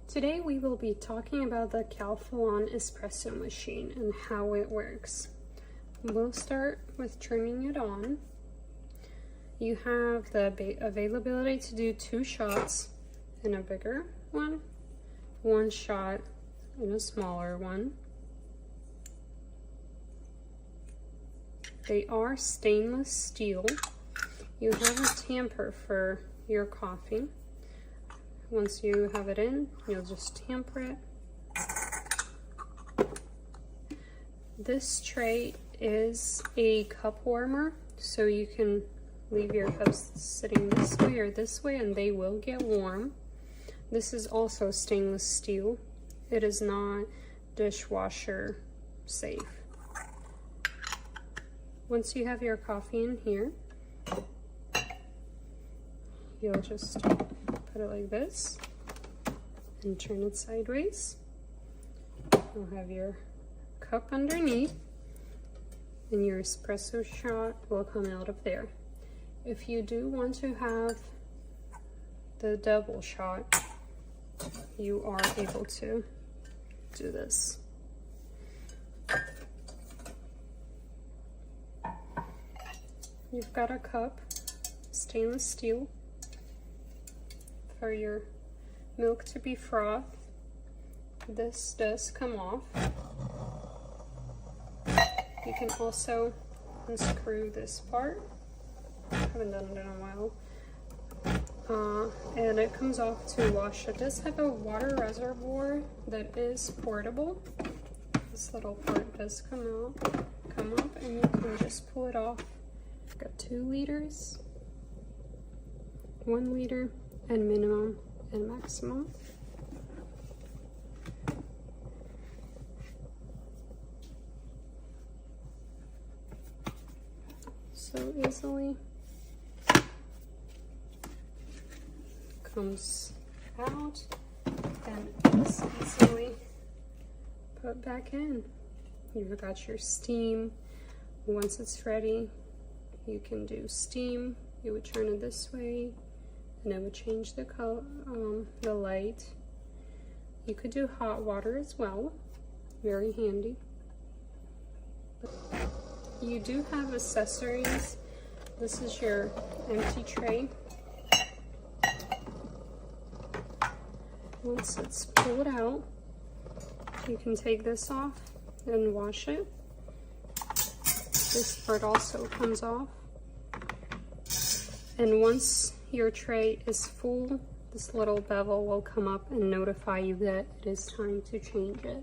Today we will be talking about the Calphalon Espresso Machine and how it works. We'll start with turning it on. You have the availability to do 2 shots in a bigger one, 1 shot in a smaller one. They are stainless steel. You have a tamper for your coffee. Once you have it in, you'll just tamper it. This tray is a cup warmer, so you can leave your cups sitting this way or this way and they will get warm. This is also stainless steel. It is not dishwasher safe. Once you have your coffee in here, you'll just put it like this and turn it sideways. You'll have your cup underneath and your espresso shot will come out of there. If you do want to have the double shot, you are able to do this. You've got a cup, stainless steel, for your milk to be frothed. This does come off. You can also unscrew this part. I haven't done it in a while. And it comes off to wash. It does have a water reservoir that is portable. This little part does come up, and you can just pull it off. I've got 2 liters, 1 liter, and minimum and maximum. So easily comes out and is easily put back in. You've got your steam. Once it's ready, you can do steam. You would turn it this way and it would change the color, the light. You could do hot water as well, very handy. You do have accessories. This is your empty tray. Once it's pulled out, you can take this off and wash it. This part also comes off. And once your tray is full, this little bevel will come up and notify you that it is time to change it.